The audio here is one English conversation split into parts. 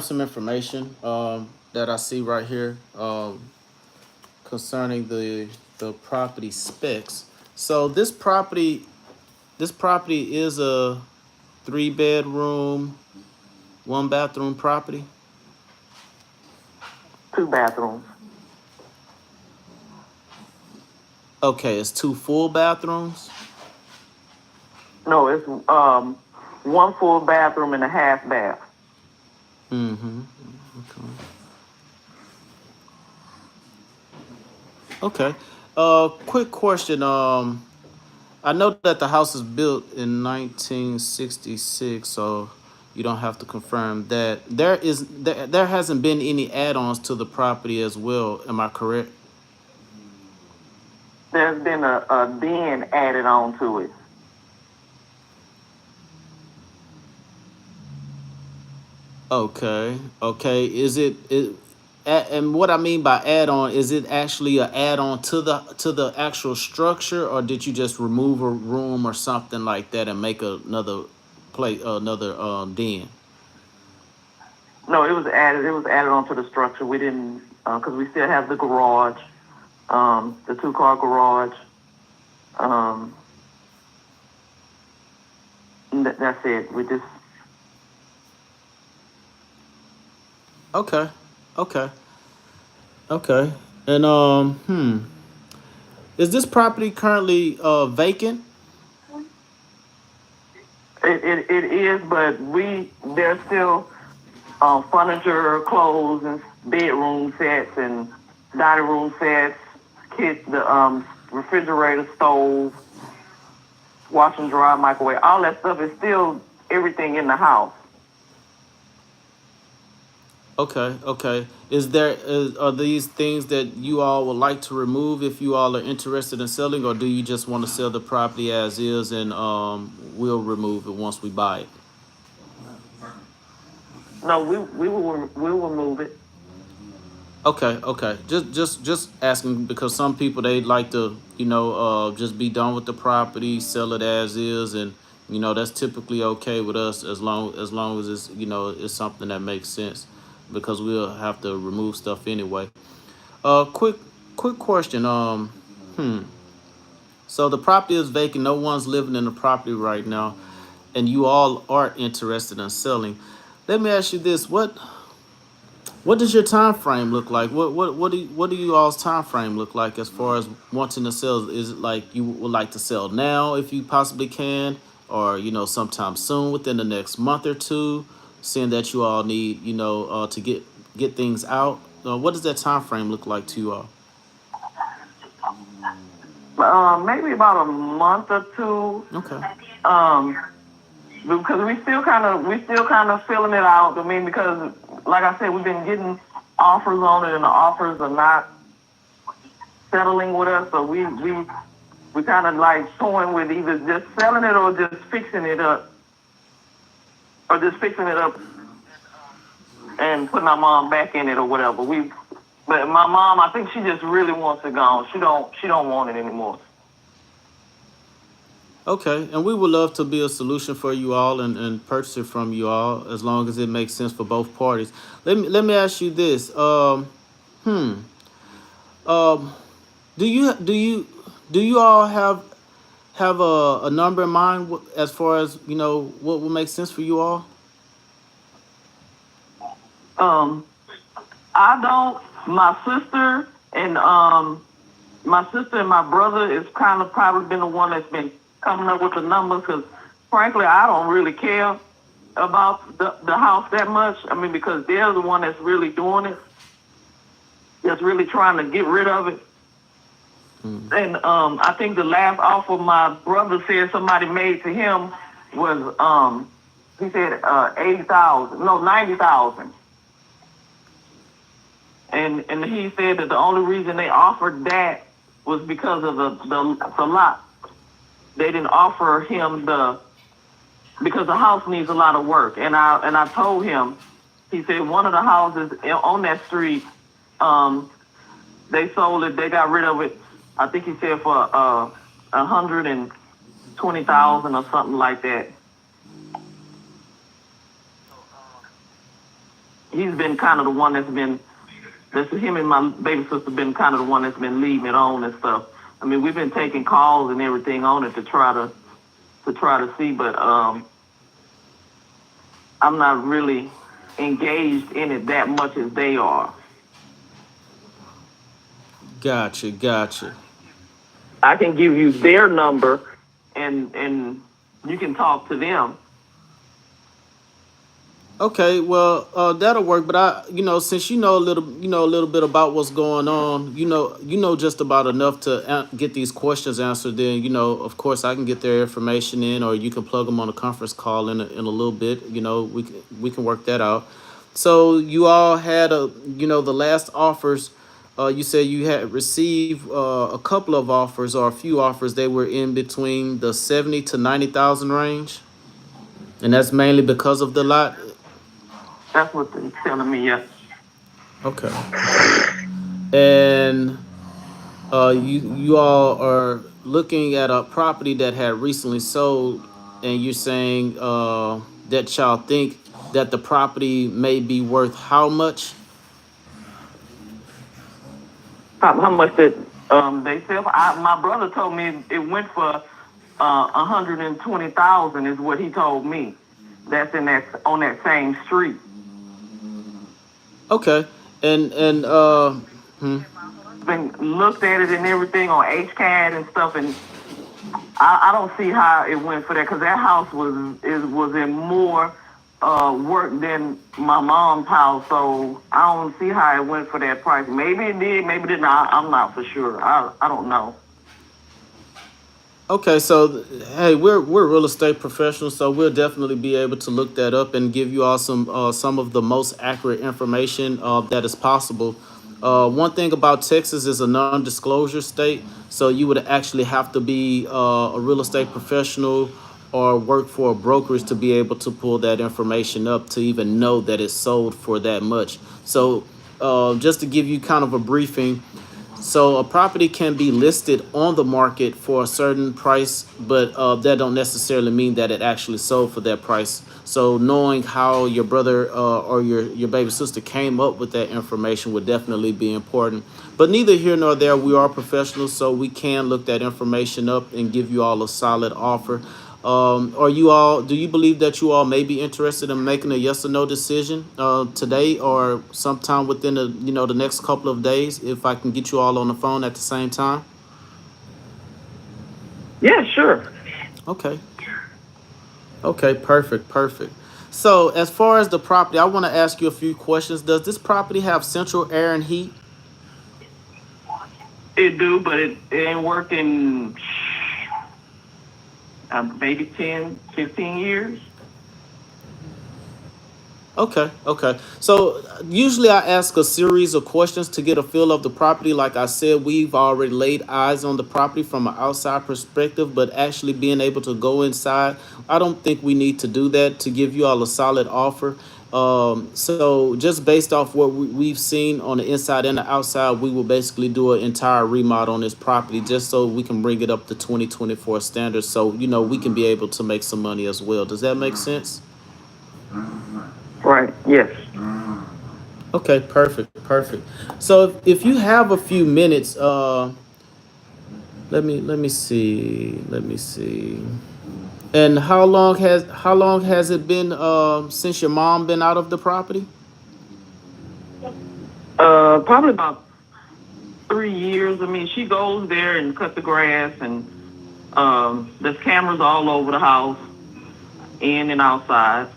some information that I see right here concerning the property specs. So this property is a 3 bedroom, 1 bathroom property. Two bathrooms. Okay, it's 2 full bathrooms. No, it's one full bathroom and a half bath. Mm-hmm. Okay. Quick question. I know that the house is built in 1966, so you don't have to confirm that. There hasn't been any add-ons to the property as well. Am I correct? There's been a den added on to it. Okay. Okay. And what I mean by add-on, is it actually a add-on to the actual structure, or did you just remove a room or something like that and make another den? No, it was added. It was added onto the structure. We didn't because we still have the garage, the two-car garage. Um, that's it. We just Okay. Okay. Okay. And is this property currently vacant? it is, but there's still furniture, clothes, and bedroom sets and dining room sets, the refrigerator, stove, wash and dry, microwave. All that stuff is still everything in the house. Okay. Okay. Are these things that you all would like to remove if you all are interested in selling, or do you just want to sell the property as is and we'll remove it once we buy it? No, we will move it. Okay, okay. Just asking because some people they like to, just be done with the property, sell it as is, and that's typically okay with us as long as it's it's something that makes sense, because we'll have to remove stuff anyway. Quick question. So the property is vacant. No one's living in the property right now, and you all are interested in selling. Let me ask you this: what does your time frame look like? What do you all's time frame look like as far as wanting to sell? Is it like you would like to sell now if you possibly can, or sometime soon within the next month or two, seeing that you all need to get things out? What does that time frame look like to you all? Maybe about a month or two. Okay. Um, because we still kind of filling it out. I mean, because like I said, we've been getting offers on it, and the offers are not settling with us. So we kind of like toying with either just selling it or just fixing it up, and putting our mom back in it or whatever. But my mom, I think she just really wants it gone. She don't want it anymore. Okay, and we would love to be a solution for you all and purchase it from you all as long as it makes sense for both parties. Let me ask you this. Hmm. Um, do you all have a number in mind as far as what will make sense for you all? Um, I don't. My sister and my brother is kind of probably been the one that's been coming up with the numbers because, frankly, I don't really care about the house that much. I mean, because they're the one that's really doing it, that's really trying to get rid of it. Mm. And I think the last offer my brother said somebody made to him was he said 80,000, no 90,000, and he said that the only reason they offered that was because of the lot. They didn't offer him the because the house needs a lot of work. And I told him, he said one of the houses on that street, um, they sold it, they got rid of it. I think he said for 120,000 or something like that. he's been kind of the one that's been that's him and my baby sister been kind of the one that's been leading it on and stuff. I mean, we've been taking calls and everything on it to try to see, but I'm not really engaged in it that much as they are. Gotcha, gotcha. I can give you their number, and you can talk to them. Okay, well, that'll work. But since you know a little bit about what's going on, you know just about enough to get these questions answered. Then, of course, I can get their information in, or you can plug them on a conference call in a little bit. We can work that out. So you all had the last offers. You said you had received a couple of offers or a few offers. They were in between the 70 to 90,000 range, and that's mainly because of the lot. That's what they're telling me. Yes. Okay, okay. And you all are looking at a property that had recently sold, and you're saying that y'all think that the property may be worth how much? How much did they sell? My brother told me it went for 120,000 is what he told me. That's in that on that same street. Okay, and hmm, Been looked at it and everything on HCAD and stuff, and I don't see how it went for that because that house was in more work than my mom's house, so I don't see how it went for that price. Maybe it did, maybe it didn't. I'm not for sure. I don't know. okay. So hey, we're real estate professionals, so we'll definitely be able to look that up and give you all some of the most accurate information that is possible. One thing about Texas is a non-disclosure state, so you would actually have to be a real estate professional or work for a brokerage to be able to pull that information up to even know that it's sold for that much. So, just to give you kind of a briefing, so a property can be listed on the market for a certain price, but that don't necessarily mean that it actually sold for that price. So knowing how your brother or your baby sister came up with that information would definitely be important. But neither here nor there. We are professionals, so we can look that information up and give you all a solid offer. Are you all? Do you believe that you all may be interested in making a yes or no decision today or sometime within the next couple of days? If I can get you all on the phone at the same time. Yeah, sure. Okay. Okay. Perfect. Perfect. So as far as the property, I want to ask you a few questions. Does this property have central air and heat? It do, but it ain't working maybe 10, 15 years. Okay, okay. So usually I ask a series of questions to get a feel of the property. Like I said, we've already laid eyes on the property from an outside perspective, but actually being able to go inside, I don't think we need to do that to give you all a solid offer. So just based off what we've seen on the inside and the outside, we will basically do an entire remodel on this property just so we can bring it up to 2024 standards. So, we can be able to make some money as well. Does that make sense? Right. Yes. Okay, perfect, perfect. So if you have a few minutes, let me see. And how long has it been since your mom been out of the property? Probably about 3 years. I mean, she goes there and cut the grass, and there's cameras all over the house, in and outside.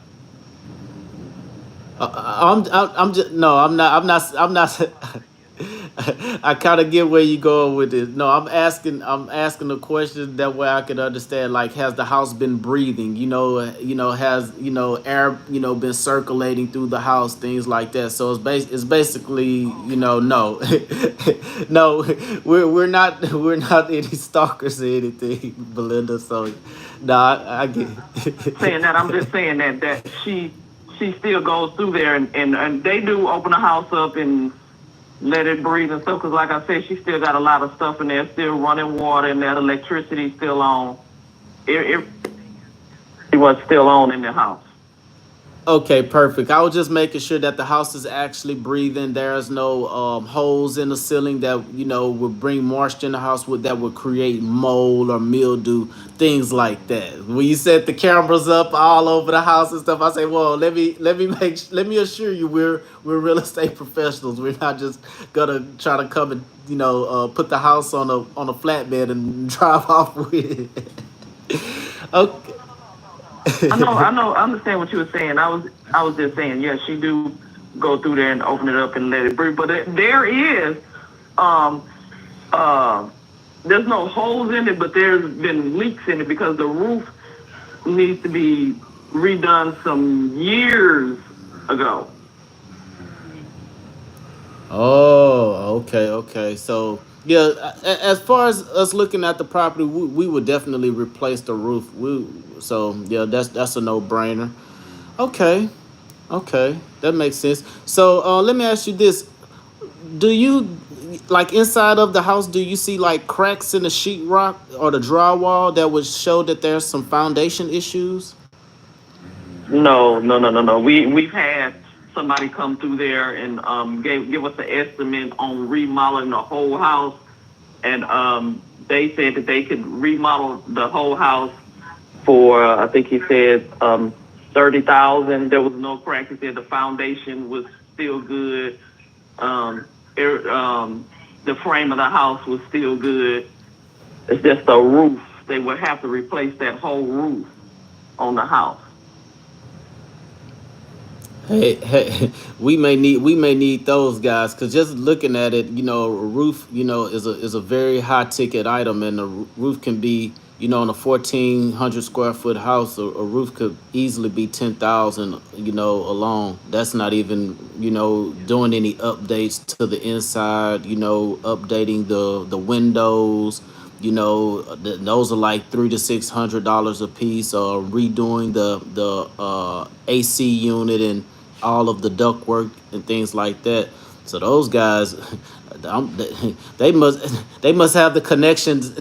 I'm just no, I'm not. I kind of get where you going with this. No, I'm asking the question that way I can understand. Like, has the house been breathing? Has air been circulating through the house, things like that. So it's basically no, no, we're not any stalkers or anything, Belinda. So no, I get. Saying that, I'm just saying that she still goes through there, and they do open the house up and let it breathe and stuff. Because like I said, she still got a lot of stuff in there, still running water, and that electricity still on. It was still on in the house. Okay, perfect. I was just making sure that the house is actually breathing. There's no holes in the ceiling that would bring moisture in the house that would create mold or mildew, things like that. When you set the cameras up all over the house and stuff, I say, "Well, let me assure you, we're real estate professionals. We're not just gonna try to come and put the house on a flatbed and drive off with it." Okay. I understand what you were saying. I was just saying, yes, she do go through there and open it up and let it breathe. But there is, um, uh, there's no holes in it, but there's been leaks in it because the roof needs to be redone some years ago. Oh, okay, okay. So yeah, as far as us looking at the property, we would definitely replace the roof. So yeah, that's a no brainer. Okay, okay, that makes sense. So let me ask you this: Do you like inside of the house? Do you see like cracks in the sheetrock or the drywall that would show that there's some foundation issues? No, no, no, no, no. We've had somebody come through there and give us an estimate on remodeling the whole house, and they said that they could remodel the whole house for I think he said 30,000. There was no cracks. He said the foundation was still good. Um, the frame of the house was still good. It's just the roof. They would have to replace that whole roof on the house. Hey, we may need those guys because just looking at it, a roof, is a very high ticket item, and the roof can be, in a 1,400 square foot house, a roof could easily be 10,000, alone. That's not even, doing any updates to the inside, updating the windows. Those are like $300 to $600 a piece. Redoing the AC unit and all of the ductwork and things like that. So those guys, they must have the connections.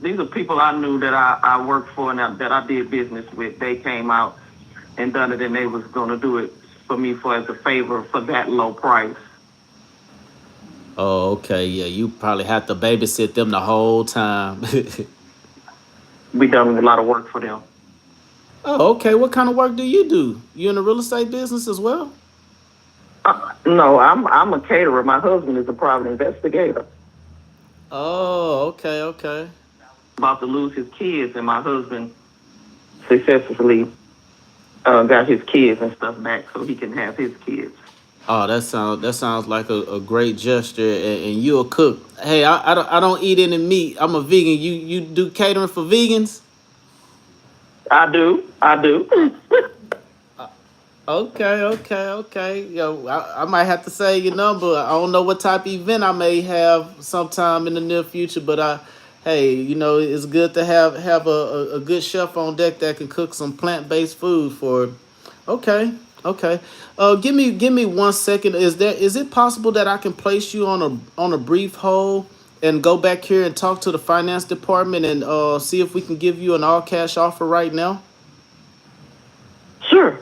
These are people I knew that I worked for and that I did business with. They came out and done it, and they was going to do it for me for as a favor for that low price. Oh, okay, yeah. You probably have to babysit them the whole time. We done a lot of work for them. Oh, okay. What kind of work do you do? You in the real estate business as well? No, I'm a caterer. My husband is a private investigator. Oh, okay, okay. About to lose his kids, and my husband successfully got his kids and stuff back so he can have his kids. Oh, that sounds like a great gesture, and you a cook. Hey, I don't eat any meat. I'm a vegan. You do catering for vegans? I do. I do. Okay, okay, okay. Yo, I might have to say your number. I don't know what type of event I may have sometime in the near future, but hey, it's good to have a good chef on deck that can cook some plant based food for. Okay, okay. Give me 1 second. Is it possible that I can place you on a brief hold and go back here and talk to the finance department and see if we can give you an all cash offer right now? Sure.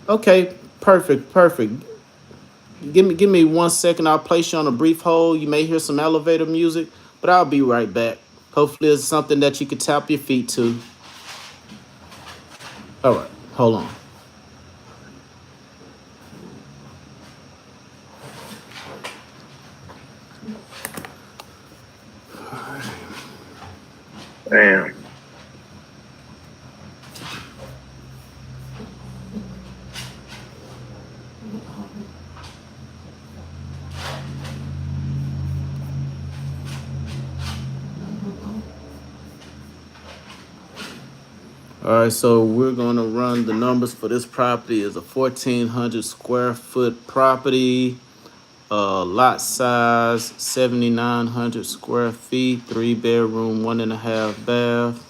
Okay, perfect, perfect. Give me 1 second. I'll place you on a brief hold. You may hear some elevator music, but I'll be right back. Hopefully, it's something that you can tap your feet to. All right, hold on. Damn. All right, so we're gonna run the numbers for this property. Is a 1,400 square foot property. Lot size 7,900 square feet. 3 bedroom, 1.5 bath.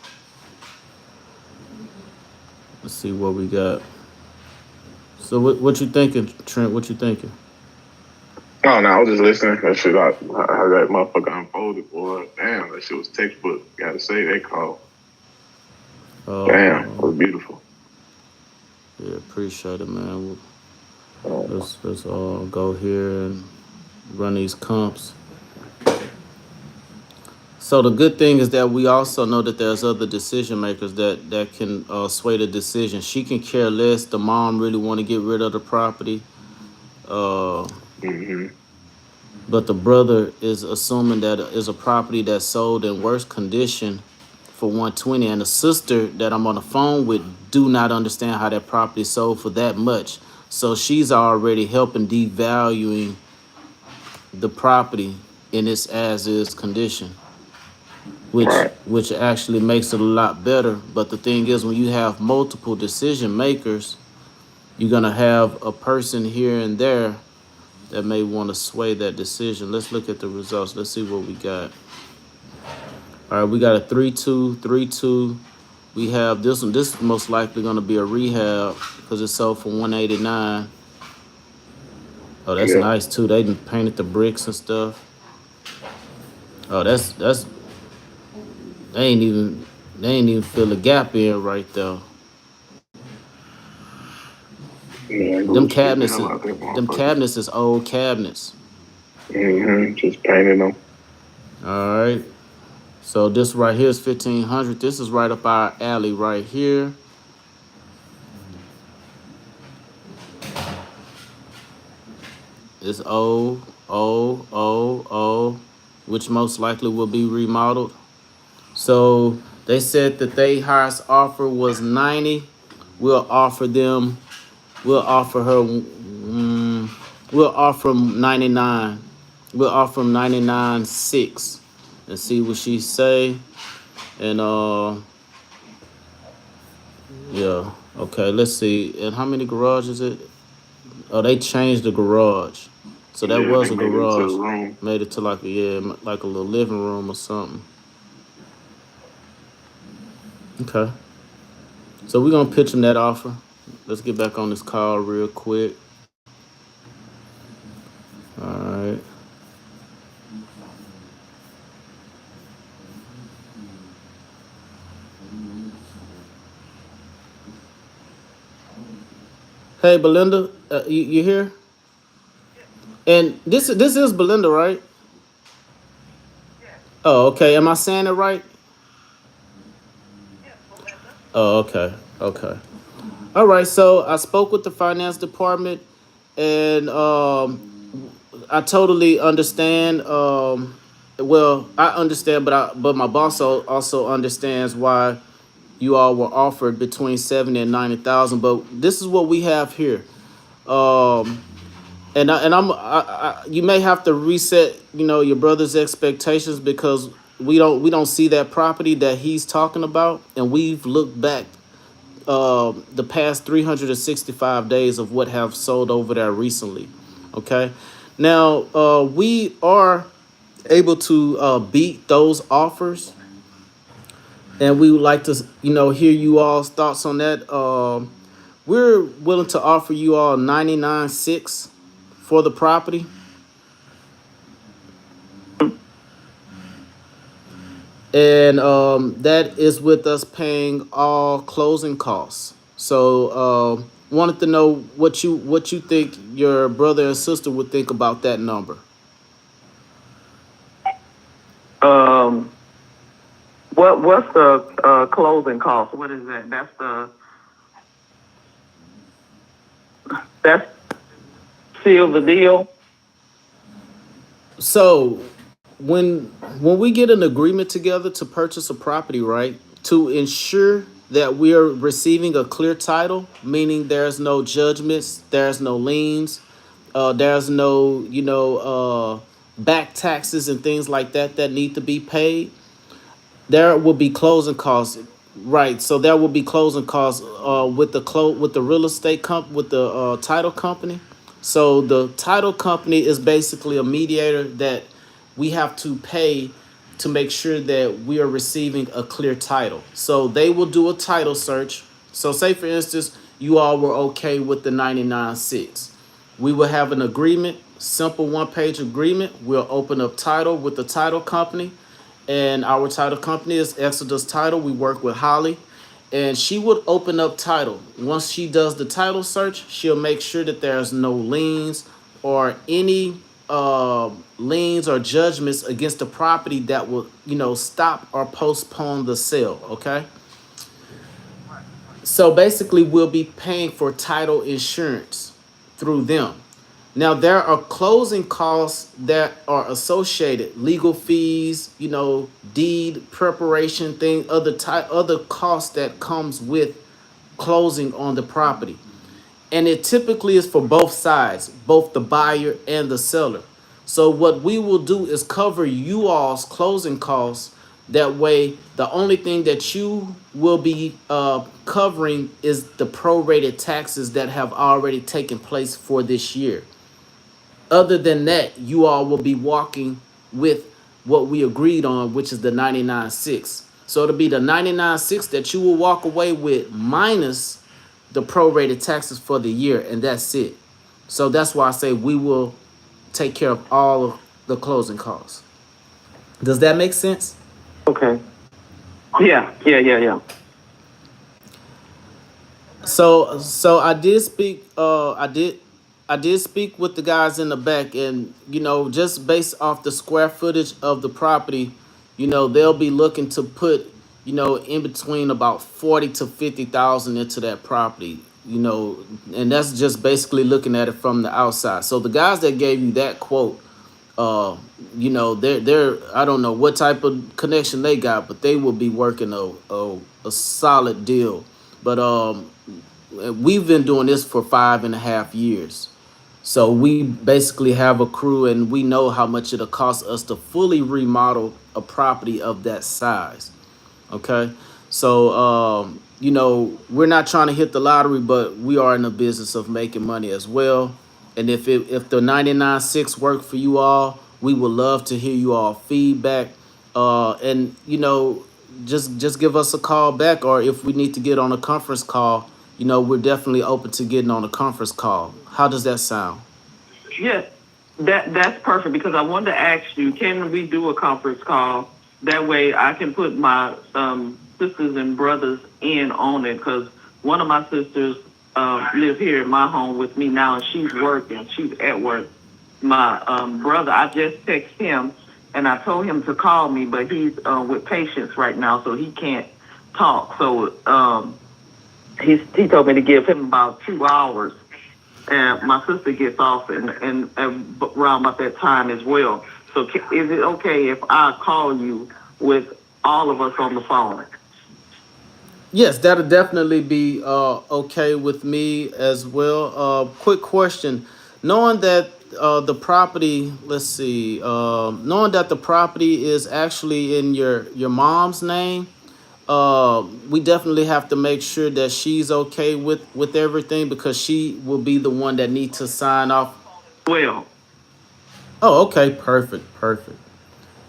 Let's see what we got. So what you thinking, Trent? What you thinking? Oh no, I was just listening. That shit, how that motherfucker unfolded, boy. Damn, that shit was textbook. Gotta say that call. Damn, it Uh, was beautiful. Yeah, appreciate it, man. Um, Let's go here and run these comps. So the good thing is that we also know that there's other decision makers that can sway the decision. She can care less. The mom really want to get rid of the property, uh, hmm but the brother is assuming that is a property that's sold in worse condition for 120, and the sister that I'm on the phone with do not understand how that property sold for that much. So she's already helping devaluing the property in its as is condition, Right. which actually makes it a lot better. But the thing is, when you have multiple decision makers, you're gonna have a person here and there that may want to sway that decision. Let's look at the results. Let's see what we got. All right, we got a 3-2, 3-2. We have this one. This is most likely gonna be a rehab because it sold for 189. Oh, that's Yeah. nice too. They done painted the bricks and stuff. Oh, that's they ain't even they ain't even fill the gap in right there. Yeah, Them Gucci did the cabinets, hell out that them motherfucker. cabinets is old cabinets. Just painted them. All right. So this right here is 1500. This is right up our alley right here. It's old, which most likely will be remodeled. So they said that their highest offer was 90. We'll offer them. We'll offer her. We'll offer them 99. We'll offer them 99.6 and see what she say. And yeah, okay. Let's see. And how many garages is it? Oh, they changed the garage. So that Yeah, was they a made it into a garage. room. Made it to like a like a little living room or something. Okay. So we're gonna pitch them that offer. Let's get back on this call real quick. All right. Hey, Belinda, you here? And this is Belinda, right? Oh, okay. Am I saying it right? Oh, okay. Okay. All right. So I spoke with the finance department, and I totally understand. Well, I understand, but my boss also understands why you all were offered between 70 and 90,000. But this is what we have here. Um, you may have to reset, your brother's expectations because we don't see that property that he's talking about, and we've looked back the past 365 days of what have sold over there recently. Okay, now we are able to beat those offers, and we would like to hear you all's thoughts on that. We're willing to offer you all 99.6 for the property. And that is with us paying all closing costs. So wanted to know what you think your brother and sister would think about that number. Um, what's the closing cost? What is that? That's seal the deal. So when when we get an agreement together to purchase a property, right, to ensure that we are receiving a clear title, meaning there's no judgments, there's no liens, there's no back taxes and things like that that need to be paid. There will be closing costs, right? So there will be closing costs with the real estate with the title company. So the title company is basically a mediator that we have to pay to make sure that we are receiving a clear title. So they will do a title search. So say for instance, you all were okay with the 99.6. We will have an agreement, simple one-page agreement. We'll open up title with the title company, and our title company is Exodus Title. We work with Holly, and she would open up title. Once she does the title search, she'll make sure that there's no liens or any liens or judgments against the property that will, stop or postpone the sale. Okay. So basically, we'll be paying for title insurance through them. Now, there are closing costs that are associated, legal fees, deed preparation, other costs that comes with closing on the property. And it typically is for both sides, both the buyer and the seller. So what we will do is cover you all's closing costs. That way, the only thing that you will be covering is the prorated taxes that have already taken place for this year. Other than that, you all will be walking with what we agreed on, which is the 99.6. So it'll be the 99.6 that you will walk away with minus the prorated taxes for the year, and that's it. So that's why I say we will take care of all of the closing costs. Does that make sense? Okay. Yeah. So I did speak. I did speak with the guys in the back, and just based off the square footage of the property, they'll be looking to put in between about 40 to 50,000 into that property. And that's just basically looking at it from the outside. So the guys that gave you that quote, they're I don't know what type of connection they got, but they will be working a solid deal. But we've been doing this for 5.5 years. So we basically have a crew, and we know how much it'll cost us to fully remodel a property of that size. Okay. So, we're not trying to hit the lottery, but we are in the business of making money as well. And if the 99.6 work for you all, we would love to hear you all feedback. And just give us a call back, or if we need to get on a conference call, we're definitely open to getting on a conference call. How does that sound? Yeah, that's perfect because I wanted to ask you, can we do a conference call? That way I can put my sisters and brothers in on it because one of my sisters live here in my home with me now and she's working. She's at work. My brother, I just texted him and I told him to call me, but he's with patients right now, so he can't talk. So he told me to give him about 2 hours and my sister gets off and around about that time as well. So is it okay if I call you with all of us on the phone? Yes, that'll definitely be okay with me as well. Quick question: knowing that the property, let's see, knowing that the property is actually in your mom's name, we definitely have to make sure that she's okay with everything because she will be the one that needs to sign off. Well, Oh, okay, perfect.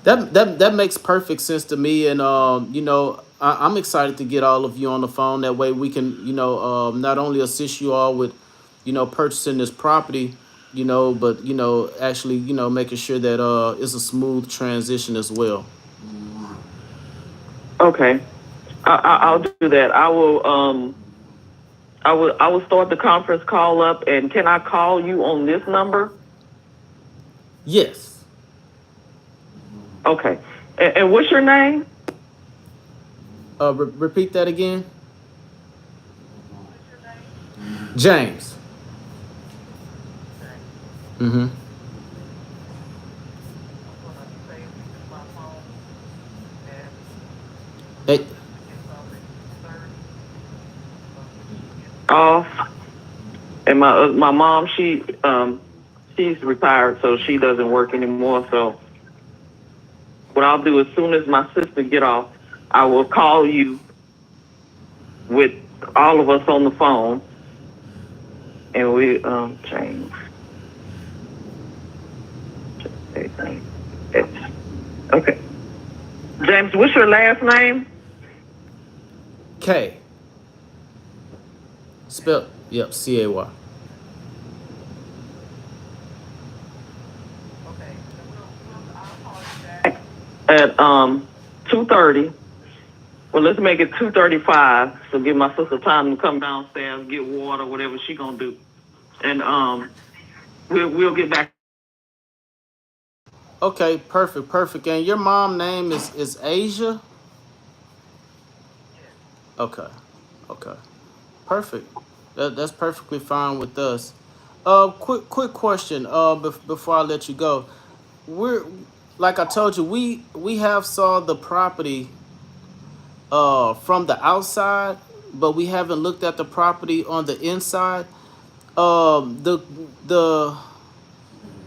That makes perfect sense to me, and I'm excited to get all of you on the phone. That way, we can not only assist you all with purchasing this property, but actually making sure that it's a smooth transition as well. okay, I'll do that. I will start the conference call up, and can I call you on this number? Yes. Okay, and what's your name? Repeat that again. James. Mm-hmm. Hey, Off. And my mom, she's retired, so she doesn't work anymore. So what I'll do as soon as my sister get off, I will call you with all of us on the phone, and we change. Okay, James, what's your last name? K. Spell. Yep. CAY. At 2:30, Well, let's make it 2:35. So give my sister time to come downstairs, get water, whatever she gonna do, and we'll get back. Okay, perfect, perfect. And your mom name is Asia? Okay. Okay. Perfect. That's perfectly fine with us. Quick question. Before I let you go, we're like I told you, we have saw the property from the outside, but we haven't looked at the property on the inside. The the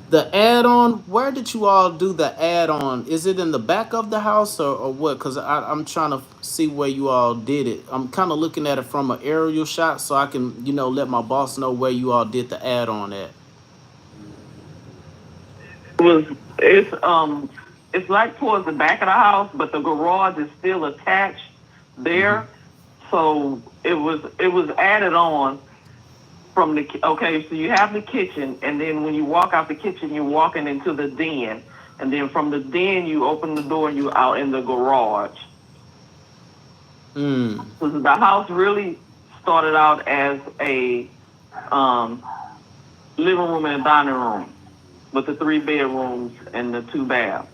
the add-on, where did you all do the add-on? Is it in the back of the house or what? Because I'm trying to see where you all did it. I'm kind of looking at it from an aerial shot so I can, let my boss know where you all did the add-on at. It was it's like towards the back of the house, but the garage is still attached Hmm. there. So it was added on from the okay. So you have the kitchen, and then when you walk out the kitchen, you're walking into the den, and then from the den you open the door and you out in the garage. Mm. So the house really started out as a um, living room and a dining room with the three bedrooms and the two baths.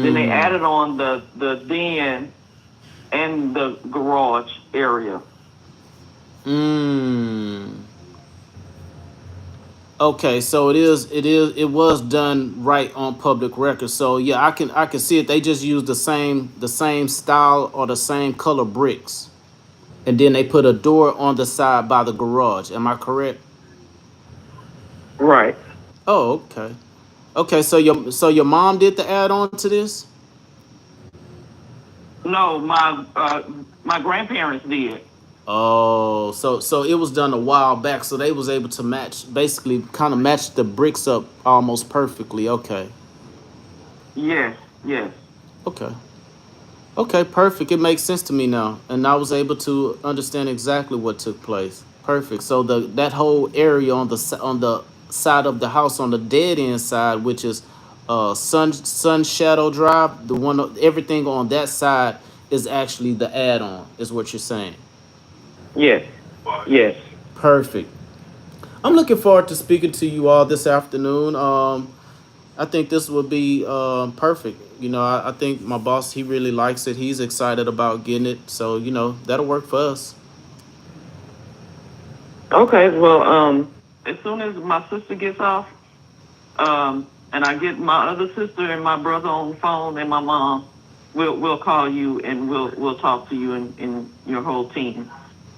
Then they Mm. added on the den and the garage area. Mm. Okay, so it was done right on public record. So yeah, I can see it. They just used the same style or the same color bricks. And then they put a door on the side by the garage. Am I correct? Right. Oh, okay. Okay, so your mom did the add on to this? No, my grandparents did. Oh, so it was done a while back, so they was able to match, basically kind of match the bricks up almost perfectly. Okay. Yes, yes. Okay. Okay, perfect. It makes sense to me now. And I was able to understand exactly what took place. Perfect. So that whole area on the side of the house on the dead end side, which is Sun Shadow Drive, the one everything on that side is actually the add-on, is what you're saying. Yes, yes. Perfect. I'm looking forward to speaking to you all this afternoon. I think this would be perfect. I think my boss, he really likes it. He's excited about getting it. So, that'll work for us. Okay. Well, as soon as my sister gets off, and I get my other sister and my brother on the phone and my mom, we'll call you and we'll talk to you and your whole team,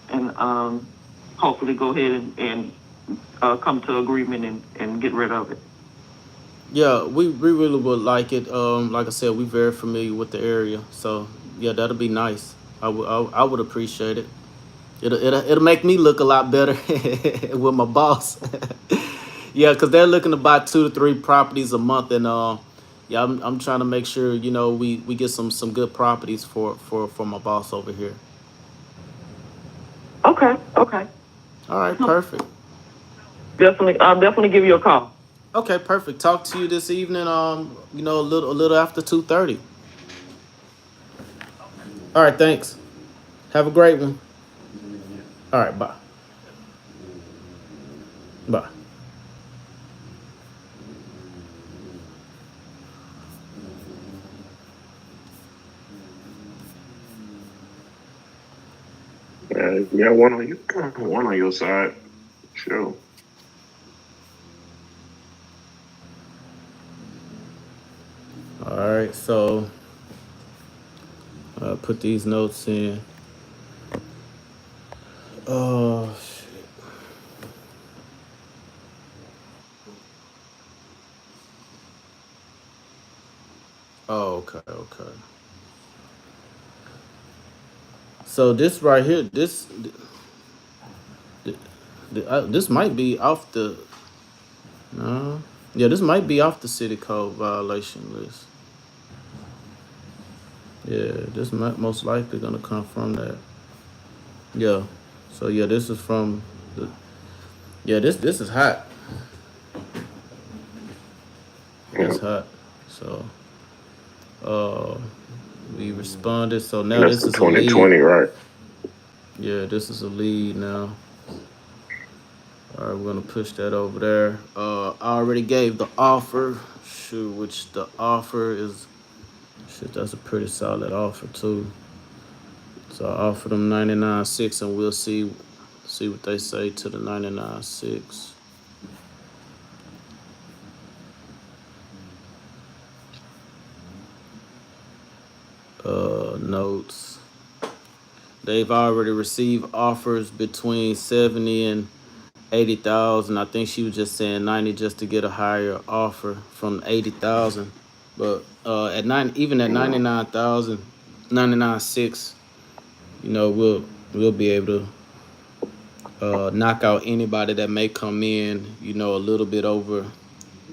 and hopefully go ahead and come to agreement and get rid of it. Yeah, we really would like it. Like I said, we're very familiar with the area. So, yeah, that'll be nice. I would appreciate it. It'll make me look a lot better with my boss. Yeah, because they're looking to buy 2 to 3 properties a month, and yeah, I'm trying to make sure we get some good properties for my boss over here. Okay. Okay. All right, perfect. Definitely. I'll definitely give you a call. Okay, perfect. Talk to you this evening. A little after 2:30. All right, thanks. Have a great one. All right, bye. Bye. Yeah, one on you, one on your side. Sure. All right, so put these notes in. Oh shit. Oh, okay, okay. So this right here, this might be off the no. Yeah, this might be off the city code violation list. Yeah, this might most likely gonna come from that. Yeah. So yeah, this is from the. Yeah, this is hot. Yeah. It's hot. So uh We responded. So now And that's this the is a lead. 2020, right? Yeah, this is a lead now. All right, we're gonna push that over there. I already gave the offer. Shoot, which the offer is. Shit, that's a pretty solid offer too. So I offer them 99.6, and we'll see what they say to the 99.6. Notes. They've already received offers between 70 and 80,000. I think she was just saying 90 just to get a higher offer from 80,000. But at nine, even at Mm. 99,000, 99.6, we'll be able to knock out anybody that may come in, a little bit over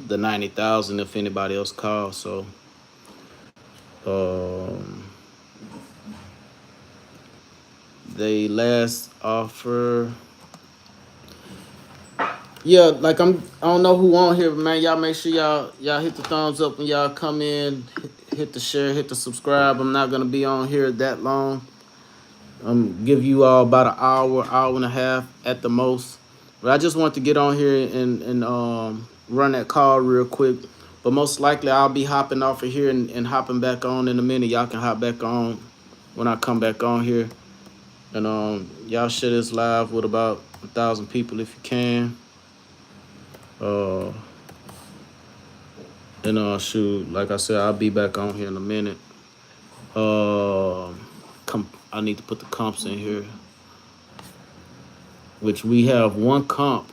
the 90,000 if anybody else calls. So um, they last offer. Yeah, like I don't know who on here, but man, y'all make sure y'all hit the thumbs up when y'all come in, hit the share, hit the subscribe. I'm not gonna be on here that long. Give you all about an hour and a half at the most. But I just want to get on here and run that call real quick. But most likely I'll be hopping off of here and hopping back on in a minute. Y'all can hop back on when I come back on here. And y'all share this live with about 1,000 people if you can. Uh and shoot, like I said, I'll be back on here in a minute. I need to put the comps in here, which we have one comp.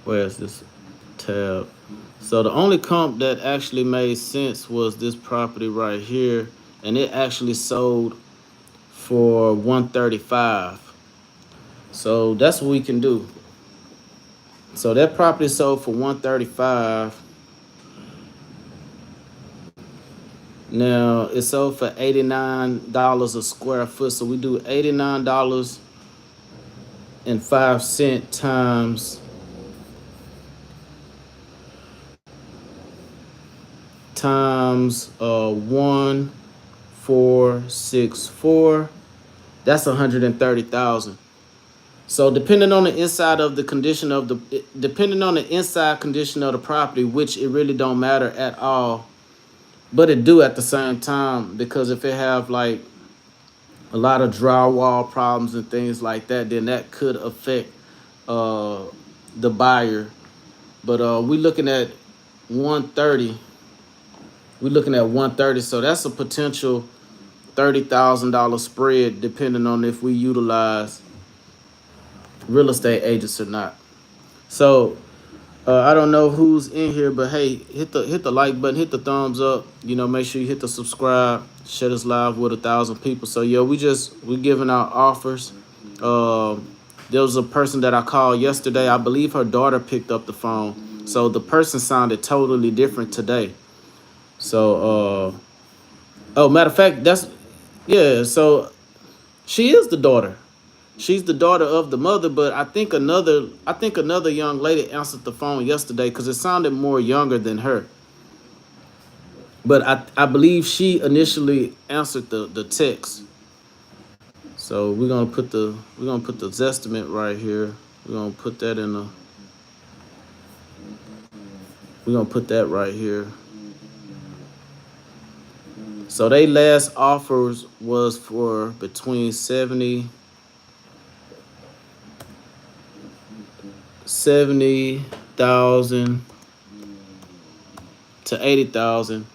Where is this tab? So the only comp that actually made sense was this property right here, and it actually sold for 135. So that's what we can do. So that property sold for 135. Now it sold for $89 a square foot. So we do $89.05 times 1464. That's 130,000. So depending on the inside of the condition of the depending on the inside condition of the property, which it really don't matter at all, but it do at the same time, because if it have like a lot of drywall problems and things like that, then that could affect uh the buyer. But we looking at 130. We're looking at 130, so that's a potential $30,000 spread depending on if we utilize real estate agents or not. So I don't know who's in here, but hey, hit the like button, hit the thumbs up. Make sure you hit the subscribe. Share this live with 1,000 people. So yeah, we giving out offers. There was a person that I called yesterday. I believe her daughter picked up the phone. So the person sounded totally different today. So oh, matter of fact, yeah. So she is the daughter. She's the daughter of the mother, but I think another young lady answered the phone yesterday because it sounded more younger than her. But I believe she initially answered the text. So we're gonna put the Zestimate right here. We're gonna put that in the we're gonna put that right here. So they last offers was for between 70,000 to 80,000.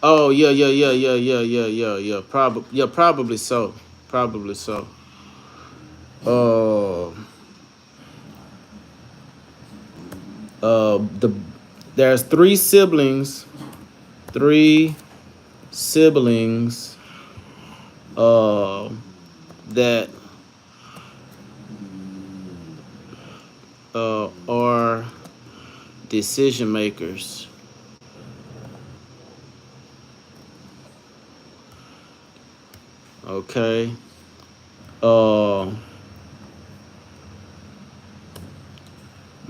Oh yeah. Probably so. Probably so. Uh, the there's three siblings, uh, that are decision makers. Okay. Uh,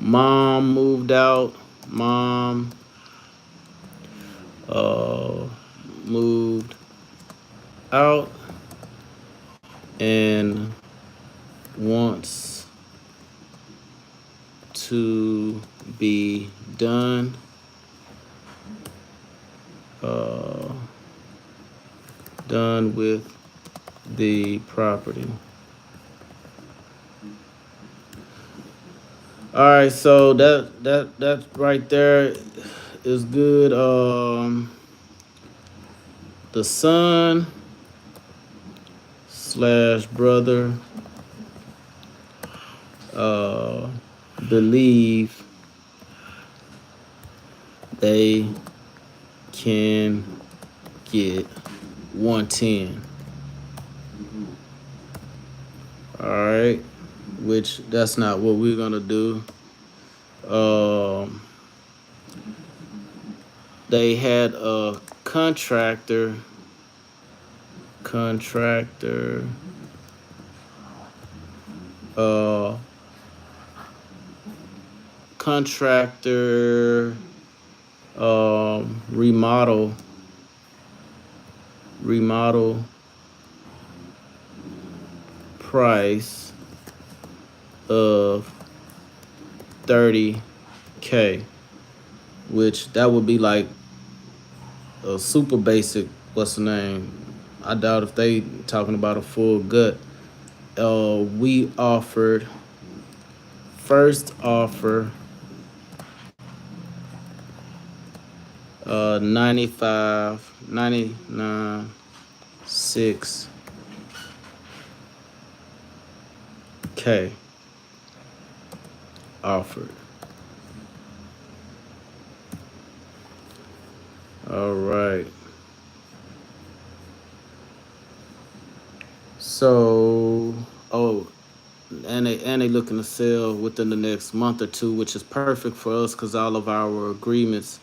Mom moved out. Mom moved out and wants to be done done with the property. All right, so that right there is good. The son slash brother believe they can get 110. All right, which that's not what we're gonna do. They had a contractor uh contractor remodel price of 30K, which that would be like a super basic, what's the name? I doubt if they talking about a full gut. We offered first offer 95, 99, 6K offered. All right. So, and they looking to sell within the next month or two, which is perfect for us because all of our agreements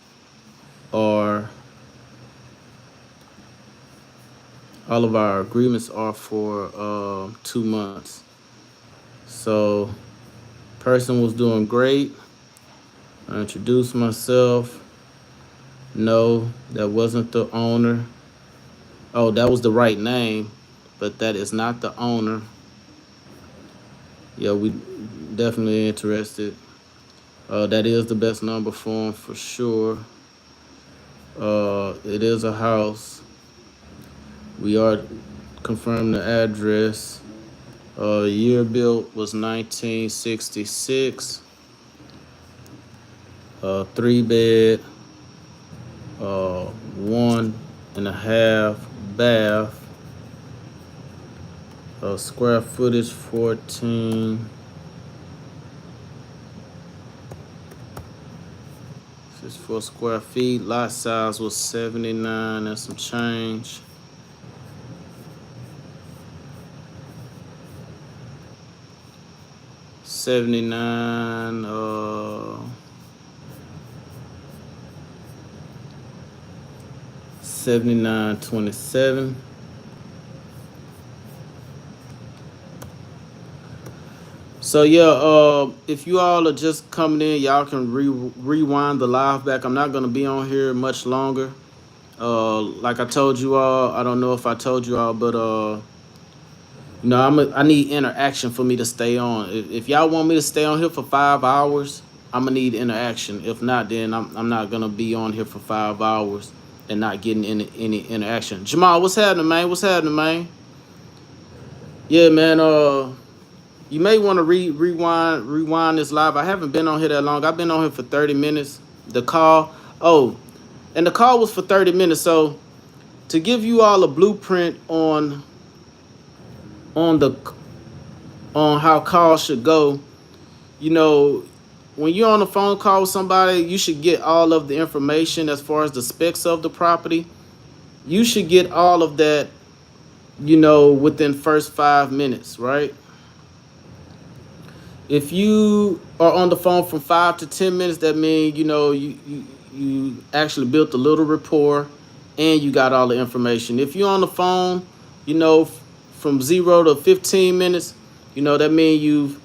are for 2 months. So, person was doing great. I introduced myself. No, that wasn't the owner. Oh, that was the right name, but that is not the owner. Yeah, we definitely interested. That is the best number for him for sure. It is a house. We are confirming the address. Year built was 1966. 3-bed, 1.5 bath. Square footage 64 square feet. Lot size was 79 and some change. $79 $79.27. So yeah, if you all are just coming in, y'all can rewind the live back. I'm not gonna be on here much longer. Like I told you all, I don't know if I told you all, but I need interaction for me to stay on. If y'all want me to stay on here for 5 hours, I'm gonna need interaction. If not, then I'm not gonna be on here for 5 hours and not getting any interaction. Jamal, what's happening, man? What's happening, man? Yeah, man. You may want to rewind this live. I haven't been on here that long. I've been on here for 30 minutes. The call, and the call was for 30 minutes. So to give you all a blueprint on how calls should go, when you're on a phone call with somebody, you should get all of the information as far as the specs of the property. You should get all of that, within first 5 minutes, right? If you are on the phone from 5 to 10 minutes, that means, you actually built a little rapport and you got all the information. If you're on the phone, from 0 to 15 minutes, that means you've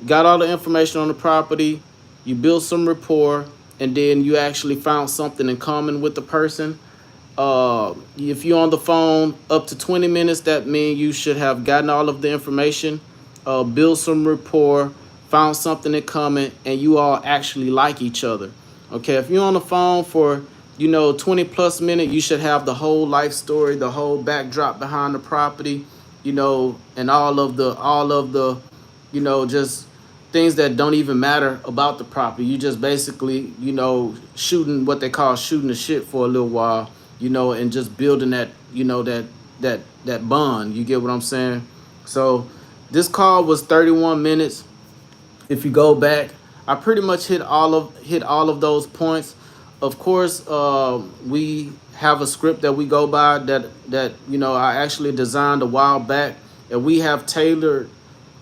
got all the information on the property. you build some rapport, and then you actually found something in common with the person. If you're on the phone up to 20 minutes, that means you should have gotten all of the information, build some rapport, found something in common, and you all actually like each other. Okay, if you're on the phone for 20 plus minutes, you should have the whole life story, the whole backdrop behind the property, and all of the just things that don't even matter about the property. You just basically, shooting what they call shooting the shit for a little while, and just building that, that bond. You get what I'm saying? So this call was 31 minutes. If you go back, I pretty much hit all of those points. Of course, we have a script that we go by that I actually designed a while back, and we have tailored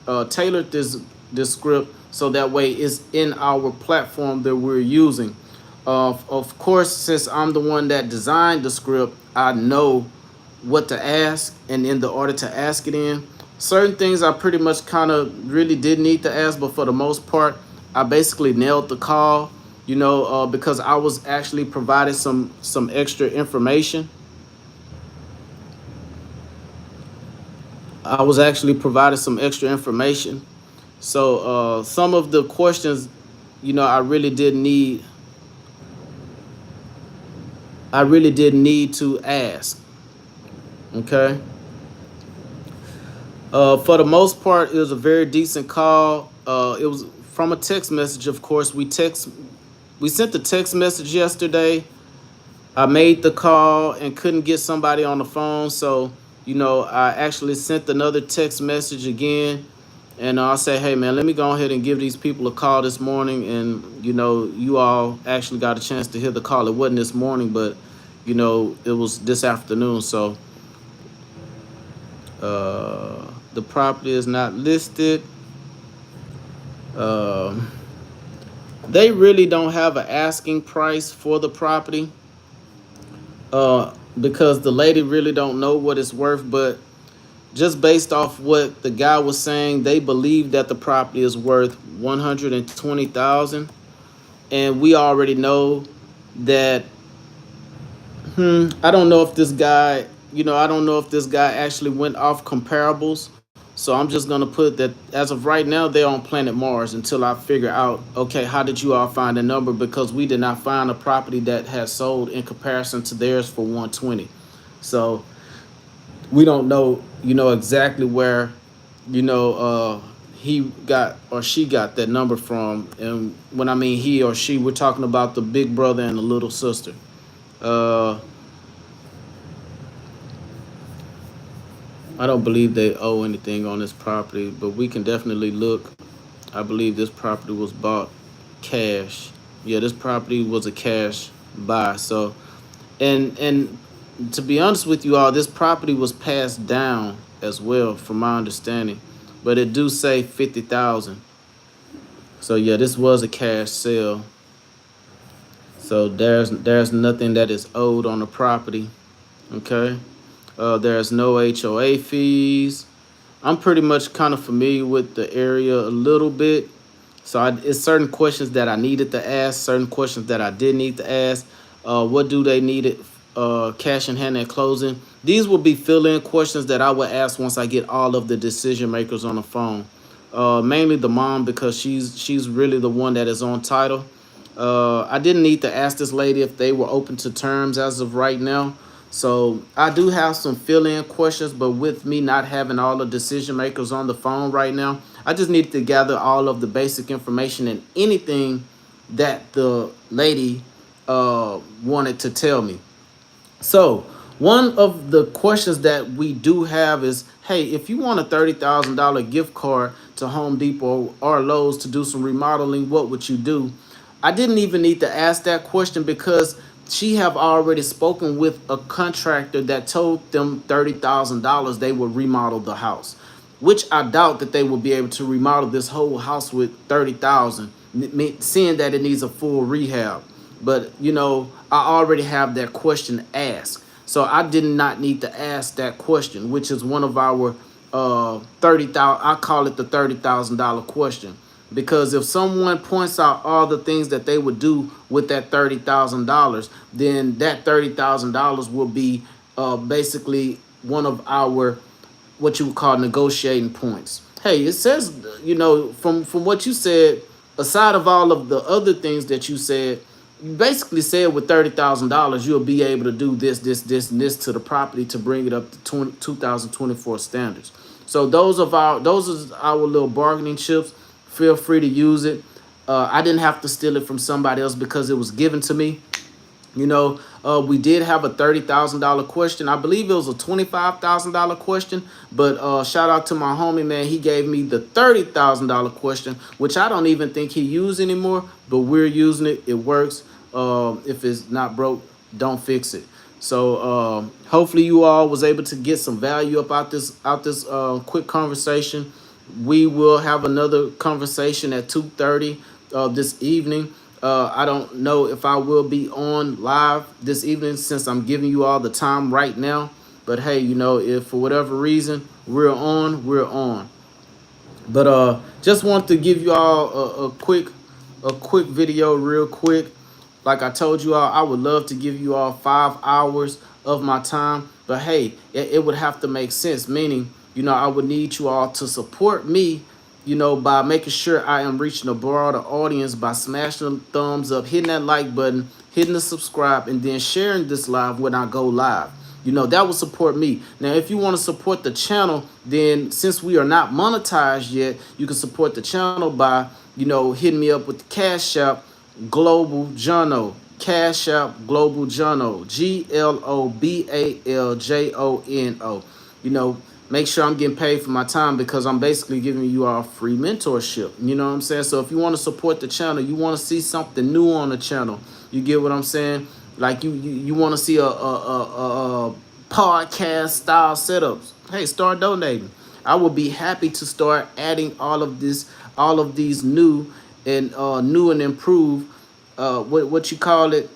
this script so that way it's in our platform that we're using. Of course, since I'm the one that designed the script, I know what to ask, and in the order to ask it in. Certain things I pretty much kind of really did need to ask, but for the most part, I basically nailed the call. Because I was actually provided some extra information. I was actually provided some extra information. So some of the questions, I really did need. I really did need to ask. Okay. For the most part, it was a very decent call. It was from a text message. Of course, we sent the text message yesterday. I made the call and couldn't get somebody on the phone, so I actually sent another text message again, and I'll say, hey man, let me go ahead and give these people a call this morning, and you all actually got a chance to hear the call. It wasn't this morning, but it was this afternoon. So the property is not listed. Um, they really don't have an asking price for the property, because the lady really don't know what it's worth. But just based off what the guy was saying, they believe that the property is worth 120,000, and we already know that. I don't know if this guy, I don't know if this guy actually went off comparables. So I'm just gonna put that as of right now, they're on planet Mars until I figure out, okay, how did you all find a number? Because we did not find a property that has sold in comparison to theirs for 120. So we don't know, exactly where, he got or she got that number from. And when I mean he or she, we're talking about the big brother and the little sister. Uh, I don't believe they owe anything on this property, but we can definitely look. I believe this property was bought cash. Yeah, this property was a cash buy. So, and to be honest with you all, this property was passed down as well, from my understanding. But it do say 50,000. So yeah, this was a cash sale. So there's nothing that is owed on the property. Okay. There's no HOA fees. I'm pretty much kind of familiar with the area a little bit. So it's certain questions that I needed to ask, certain questions that I did need to ask. What do they need it? Cash in hand at closing. These will be fill-in questions that I will ask once I get all of the decision makers on the phone. Mainly the mom, because she's really the one that is on title. I didn't need to ask this lady if they were open to terms as of right now. So I do have some fill-in questions, but with me not having all the decision makers on the phone right now, I just needed to gather all of the basic information and anything that the lady wanted to tell me. So one of the questions that we do have is, hey, if you want a $30,000 gift card to Home Depot or Lowe's to do some remodeling, what would you do? I didn't even need to ask that question because she have already spoken with a contractor that told them $30,000 they would remodel the house, which I doubt that they will be able to remodel this whole house with 30,000, seeing that it needs a full rehab. But I already have that question asked, so I did not need to ask that question, which is one of our 30,000. I call it the $30,000 question. Because if someone points out all the things that they would do with that $30,000, then that $30,000 will be basically one of our what you would call negotiating points. Hey, it says, from what you said, aside of all of the other things that you said, you basically said with $30,000 you'll be able to do and this to the property to bring it up to 2024 standards. So those are our little bargaining chips. Feel free to use it. I didn't have to steal it from somebody else because it was given to me. We did have a $30,000 question. I believe it was a $25,000 question, but shout out to my homie, man. He gave me the $30,000 question, which I don't even think he used anymore, but we're using it. It works. If it's not broke, don't fix it. So hopefully you all was able to get some value up out this quick conversation. We will have another conversation at 2:30 this evening. I don't know if I will be on live this evening since I'm giving you all the time right now. But hey, if for whatever reason we're on, we're on. But just want to give you all a quick video real quick. Like I told you all, I would love to give you all 5 hours of my time. But hey, it would have to make sense, meaning, I would need you all to support me, by making sure I am reaching a broader audience by smashing the thumbs up, hitting that like button, hitting the subscribe, and then sharing this live when I go live. That will support me. Now, if you want to support the channel, then since we are not monetized yet, you can support the channel by, hitting me up with the Cash App Global Jono. Cash App Global Jono. GLOBALJONO. Make sure I'm getting paid for my time because I'm basically giving you all free mentorship. You know what I'm saying? So if you want to support the channel, you want to see something new on the channel, you get what I'm saying? Like you want to see a podcast style setups. Hey, start donating. I will be happy to start adding all of these new and improved what you call it,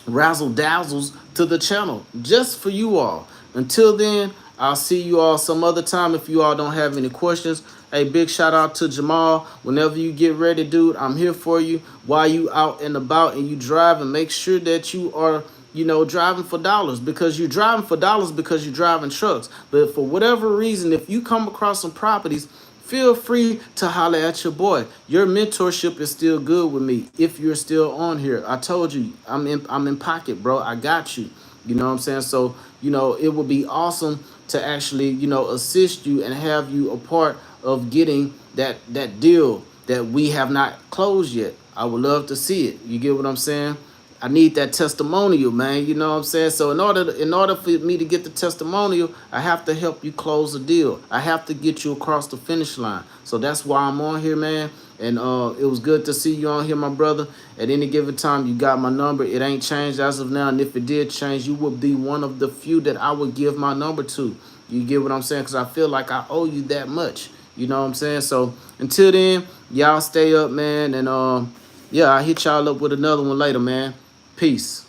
razzle dazzles to the channel just for you all. Until then, I'll see you all some other time if you all don't have any questions. Hey, big shout out to Jamal. Whenever you get ready, dude, I'm here for you. While you out and about and you drive, and make sure that you are, driving for dollars, because you're driving for dollars because you're driving trucks. But for whatever reason, if you come across some properties, feel free to holler at your boy. Your mentorship is still good with me if you're still on here. I told you, I'm in pocket, bro. I got you. You know what I'm saying? So, it would be awesome to actually, assist you and have you a part of getting that deal that we have not closed yet. I would love to see it. You get what I'm saying? I need that testimonial, man. You know what I'm saying? So in order for me to get the testimonial, I have to help you close the deal. I have to get you across the finish line. So that's why I'm on here, man. And it was good to see you on here, my brother. At any given time, you got my number. It ain't changed as of now. And if it did change, you would be one of the few that I would give my number to. You get what I'm saying? Because I feel like I owe you that much. You know what I'm saying? So until then, y'all stay up, man. And yeah, I'll hit y'all up with another one later, man. Peace.